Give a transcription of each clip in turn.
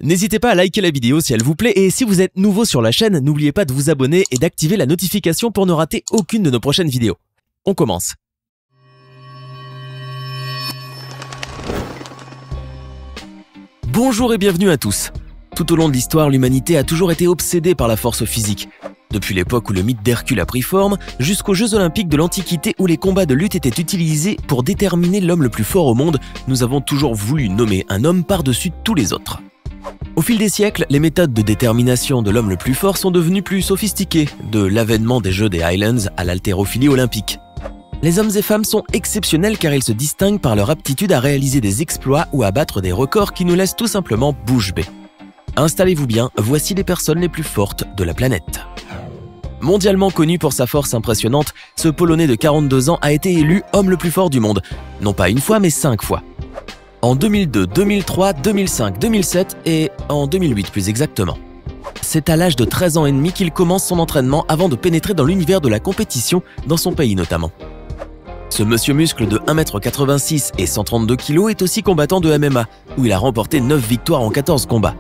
N'hésitez pas à liker la vidéo si elle vous plaît et si vous êtes nouveau sur la chaîne, n'oubliez pas de vous abonner et d'activer la notification pour ne rater aucune de nos prochaines vidéos. On commence. Bonjour et bienvenue à tous. Tout au long de l'histoire, l'humanité a toujours été obsédée par la force physique. Depuis l'époque où le mythe d'Hercule a pris forme, jusqu'aux Jeux Olympiques de l'Antiquité où les combats de lutte étaient utilisés pour déterminer l'homme le plus fort au monde, nous avons toujours voulu nommer un homme par-dessus tous les autres. Au fil des siècles, les méthodes de détermination de l'homme le plus fort sont devenues plus sophistiquées, de l'avènement des Jeux des Highlands à l'haltérophilie olympique. Les hommes et femmes sont exceptionnels car ils se distinguent par leur aptitude à réaliser des exploits ou à battre des records qui nous laissent tout simplement bouche bée. Installez-vous bien, voici les personnes les plus fortes de la planète. Mondialement connu pour sa force impressionnante, ce Polonais de 42 ans a été élu homme le plus fort du monde, non pas une fois mais 5 fois. En 2002, 2003, 2005, 2007 et en 2008 plus exactement. C'est à l'âge de 13 ans et demi qu'il commence son entraînement avant de pénétrer dans l'univers de la compétition, dans son pays notamment. Ce monsieur muscle de 1m86 et 132 kg est aussi combattant de MMA, où il a remporté 9 victoires en 14 combats.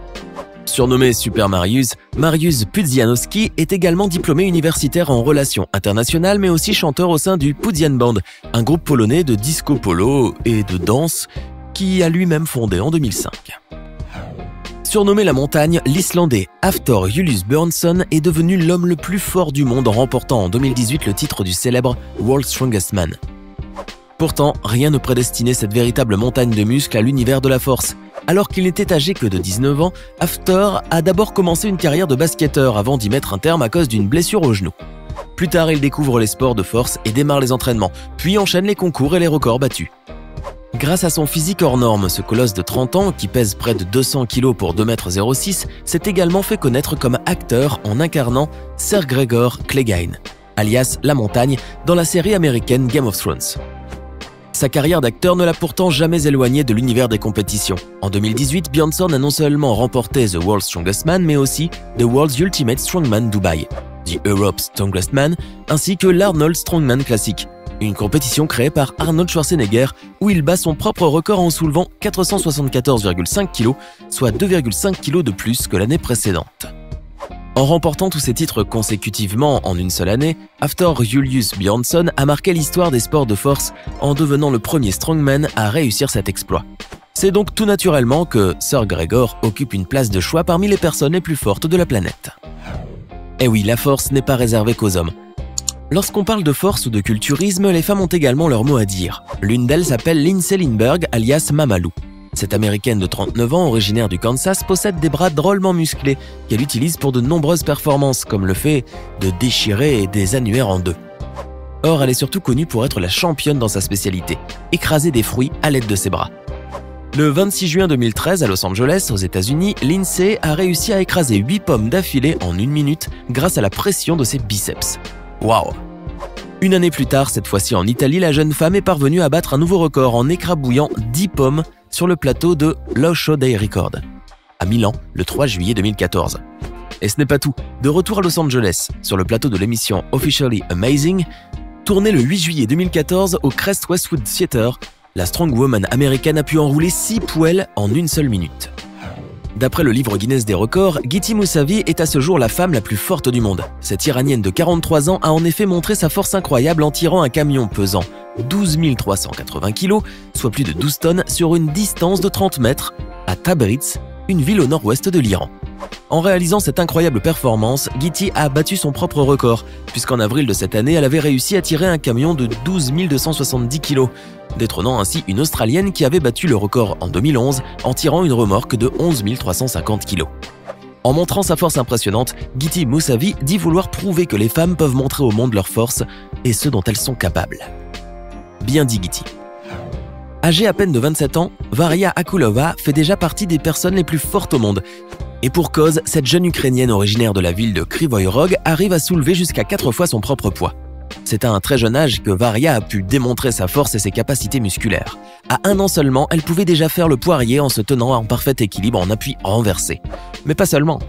Surnommé Super Mariusz, Mariusz Pudzianowski est également diplômé universitaire en relations internationales mais aussi chanteur au sein du Pudzian Band, un groupe polonais de disco polo et de danse qui a lui-même fondé en 2005. Surnommé la montagne, l'Islandais Hafthor Julius Björnsson est devenu l'homme le plus fort du monde en remportant en 2018 le titre du célèbre World's Strongest Man. Pourtant, rien ne prédestinait cette véritable montagne de muscles à l'univers de la force. Alors qu'il n'était âgé que de 19 ans, Hafthor a d'abord commencé une carrière de basketteur avant d'y mettre un terme à cause d'une blessure au genou. Plus tard, il découvre les sports de force et démarre les entraînements, puis enchaîne les concours et les records battus. Grâce à son physique hors norme, ce colosse de 30 ans, qui pèse près de 200 kg pour 2,06 m, s'est également fait connaître comme acteur en incarnant Sir Gregor Clegane, alias La Montagne, dans la série américaine Game of Thrones. Sa carrière d'acteur ne l'a pourtant jamais éloigné de l'univers des compétitions. En 2018, Björnsson a non seulement remporté The World's Strongest Man, mais aussi The World's Ultimate Strongman Dubai, The Europe's Strongest Man, ainsi que l'Arnold Strongman Classic, une compétition créée par Arnold Schwarzenegger où il bat son propre record en soulevant 474,5 kg, soit 2,5 kg de plus que l'année précédente. En remportant tous ces titres consécutivement en une seule année, Hafthor Julius Björnsson a marqué l'histoire des sports de force en devenant le premier strongman à réussir cet exploit. C'est donc tout naturellement que Sir Gregor occupe une place de choix parmi les personnes les plus fortes de la planète. Et oui, la force n'est pas réservée qu'aux hommes. Lorsqu'on parle de force ou de culturisme, les femmes ont également leur mot à dire. L'une d'elles s'appelle Lindsay Lindberg, alias Mamalu. Cette américaine de 39 ans, originaire du Kansas, possède des bras drôlement musclés qu'elle utilise pour de nombreuses performances, comme le fait de déchirer des annuaires en deux. Or, elle est surtout connue pour être la championne dans sa spécialité, écraser des fruits à l'aide de ses bras. Le 26 juin 2013, à Los Angeles, aux États-Unis, Lindsay a réussi à écraser 8 pommes d'affilée en 1 minute grâce à la pression de ses biceps. Waouh! Une année plus tard, cette fois-ci en Italie, la jeune femme est parvenue à battre un nouveau record en écrabouillant 10 pommes sur le plateau de l'Osho Day Record, à Milan, le 3 juillet 2014. Et ce n'est pas tout. De retour à Los Angeles, sur le plateau de l'émission Officially Amazing, tournée le 8 juillet 2014 au Crest Westwood Theater, la strongwoman américaine a pu enrouler 6 poêles en une seule minute. D'après le livre Guinness des records, Gitti Mousavi est à ce jour la femme la plus forte du monde. Cette Iranienne de 43 ans a en effet montré sa force incroyable en tirant un camion pesant 12 380 kg, soit plus de 12 tonnes, sur une distance de 30 mètres, à Tabriz, une ville au nord-ouest de l'Iran. En réalisant cette incroyable performance, Gitti a battu son propre record, puisqu'en avril de cette année, elle avait réussi à tirer un camion de 12 270 kg, détrônant ainsi une Australienne qui avait battu le record en 2011 en tirant une remorque de 11 350 kg. En montrant sa force impressionnante, Gitti Mousavi dit vouloir prouver que les femmes peuvent montrer au monde leur force et ce dont elles sont capables. Bien dit Gitti. Âgée à peine de 27 ans, Varia Akulova fait déjà partie des personnes les plus fortes au monde. Et pour cause, cette jeune Ukrainienne originaire de la ville de Kryvyi Rog arrive à soulever jusqu'à 4 fois son propre poids. C'est à un très jeune âge que Varia a pu démontrer sa force et ses capacités musculaires. À 1 an seulement, elle pouvait déjà faire le poirier en se tenant en parfait équilibre en appui renversé. Mais pas seulement.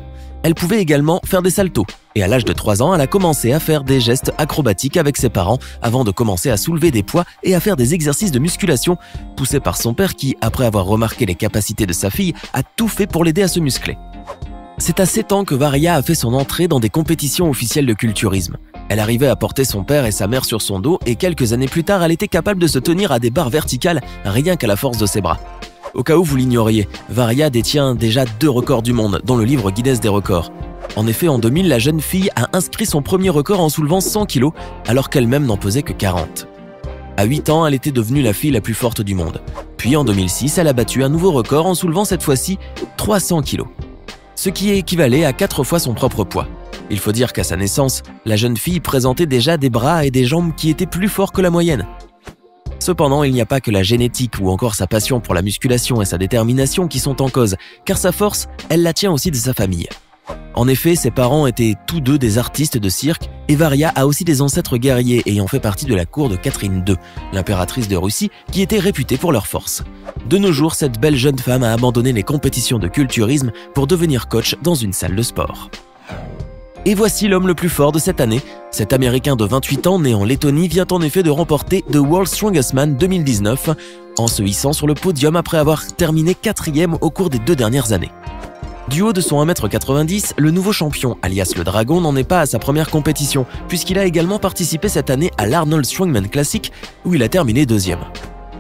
Elle pouvait également faire des saltos, et à l'âge de 3 ans, elle a commencé à faire des gestes acrobatiques avec ses parents avant de commencer à soulever des poids et à faire des exercices de musculation, poussée par son père qui, après avoir remarqué les capacités de sa fille, a tout fait pour l'aider à se muscler. C'est à 7 ans que Varia a fait son entrée dans des compétitions officielles de culturisme. Elle arrivait à porter son père et sa mère sur son dos et quelques années plus tard, elle était capable de se tenir à des barres verticales rien qu'à la force de ses bras. Au cas où vous l'ignoriez, Varia détient déjà 2 records du monde dans le livre Guinness des records. En effet, en 2000, la jeune fille a inscrit son premier record en soulevant 100 kg alors qu'elle-même n'en pesait que 40. À 8 ans, elle était devenue la fille la plus forte du monde. Puis en 2006, elle a battu un nouveau record en soulevant cette fois-ci 300 kg. Ce qui équivalait à 4 fois son propre poids. Il faut dire qu'à sa naissance, la jeune fille présentait déjà des bras et des jambes qui étaient plus forts que la moyenne. Cependant, il n'y a pas que la génétique ou encore sa passion pour la musculation et sa détermination qui sont en cause, car sa force, elle la tient aussi de sa famille. En effet, ses parents étaient tous deux des artistes de cirque et Varia a aussi des ancêtres guerriers ayant fait partie de la cour de Catherine II, l'impératrice de Russie, qui était réputée pour leur force. De nos jours, cette belle jeune femme a abandonné les compétitions de culturisme pour devenir coach dans une salle de sport. Et voici l'homme le plus fort de cette année. Cet Américain de 28 ans, né en Lettonie, vient en effet de remporter The World's Strongest Man 2019 en se hissant sur le podium après avoir terminé 4e au cours des 2 dernières années. Du haut de son 1m90, le nouveau champion, alias le Dragon, n'en est pas à sa première compétition, puisqu'il a également participé cette année à l'Arnold Strongman Classic, où il a terminé 2e.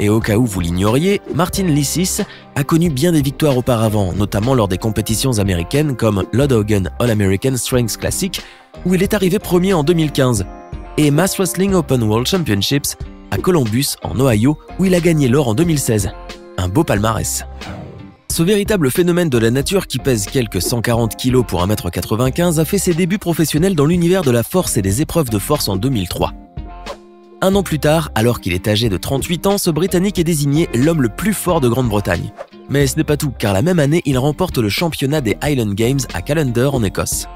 Et au cas où vous l'ignoriez, Martin Licis a connu bien des victoires auparavant, notamment lors des compétitions américaines comme l'Odd Hogan All-American Strength Classic, où il est arrivé premier en 2015, et Mass Wrestling Open World Championships à Columbus, en Ohio, où il a gagné l'or en 2016. Un beau palmarès. Ce véritable phénomène de la nature qui pèse quelques 140 kg pour 1m95 a fait ses débuts professionnels dans l'univers de la force et des épreuves de force en 2003. Un an plus tard, alors qu'il est âgé de 38 ans, ce Britannique est désigné l'homme le plus fort de Grande-Bretagne. Mais ce n'est pas tout, car la même année, il remporte le championnat des Highland Games à Callander en Écosse.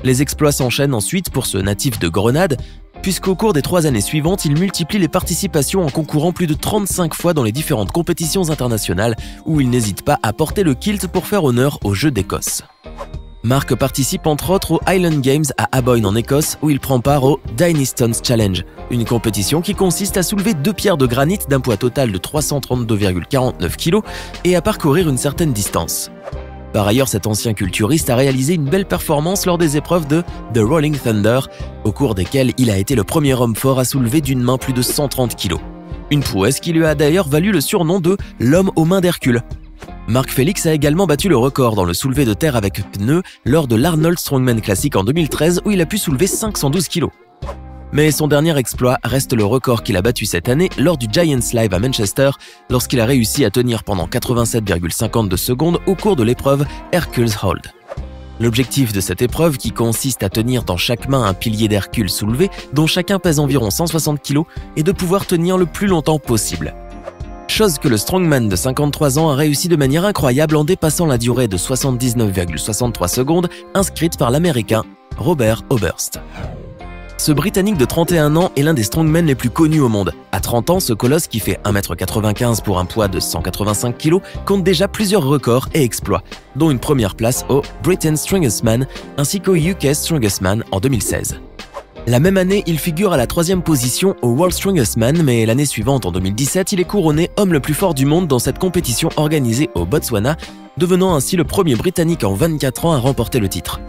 Les exploits s'enchaînent ensuite pour ce natif de Grenade, puisqu'au cours des 3 années suivantes, il multiplie les participations en concourant plus de 35 fois dans les différentes compétitions internationales, où il n'hésite pas à porter le kilt pour faire honneur aux Jeux d'Écosse. Mark participe entre autres aux Highland Games à Aboyne en Écosse, où il prend part au Diny Stones Challenge, une compétition qui consiste à soulever 2 pierres de granit d'un poids total de 332,49 kg et à parcourir une certaine distance. Par ailleurs, cet ancien culturiste a réalisé une belle performance lors des épreuves de The Rolling Thunder, au cours desquelles il a été le premier homme fort à soulever d'une main plus de 130 kg. Une prouesse qui lui a d'ailleurs valu le surnom de l'homme aux mains d'Hercule. Mark Félix a également battu le record dans le soulevé de terre avec pneus lors de l'Arnold Strongman Classic en 2013 où il a pu soulever 512 kg. Mais son dernier exploit reste le record qu'il a battu cette année lors du Giants Live à Manchester lorsqu'il a réussi à tenir pendant 87,52 secondes au cours de l'épreuve Hercules Hold. L'objectif de cette épreuve, qui consiste à tenir dans chaque main un pilier d'Hercule soulevé dont chacun pèse environ 160 kg, est de pouvoir tenir le plus longtemps possible. Chose que le strongman de 53 ans a réussi de manière incroyable en dépassant la durée de 79,63 secondes inscrite par l'Américain Robert Oberst. Ce Britannique de 31 ans est l'un des strongmen les plus connus au monde. À 30 ans, ce colosse qui fait 1m95 pour un poids de 185 kg compte déjà plusieurs records et exploits, dont une première place au Britain's Strongest Man ainsi qu'au UK Strongest Man en 2016. La même année, il figure à la 3e position au World's Strongest Man, mais l'année suivante, en 2017, il est couronné homme le plus fort du monde dans cette compétition organisée au Botswana, devenant ainsi le premier Britannique en 24 ans à remporter le titre.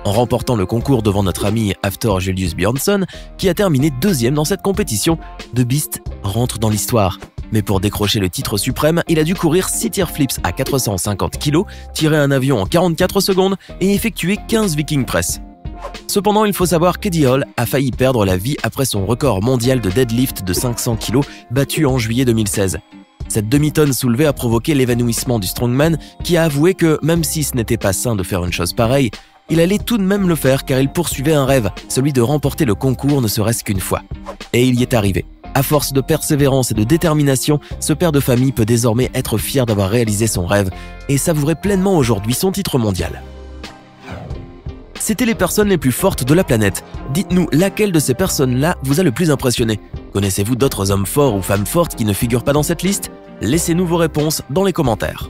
En remportant le concours devant notre ami Hafthor Julius Björnsson, qui a terminé 2e dans cette compétition, The Beast rentre dans l'histoire. Mais pour décrocher le titre suprême, il a dû courir 6 tier flips à 450 kg, tirer un avion en 44 secondes et effectuer 15 Viking Press. Cependant, il faut savoir qu'Eddie Hall a failli perdre la vie après son record mondial de deadlift de 500 kg battu en juillet 2016. Cette demi-tonne soulevée a provoqué l'évanouissement du strongman qui a avoué que, même si ce n'était pas sain de faire une chose pareille, il allait tout de même le faire car il poursuivait un rêve, celui de remporter le concours ne serait-ce qu'une fois. Et il y est arrivé. À force de persévérance et de détermination, ce père de famille peut désormais être fier d'avoir réalisé son rêve et savourer pleinement aujourd'hui son titre mondial. C'était les personnes les plus fortes de la planète. Dites-nous, laquelle de ces personnes-là vous a le plus impressionné? Connaissez-vous d'autres hommes forts ou femmes fortes qui ne figurent pas dans cette liste? Laissez-nous vos réponses dans les commentaires.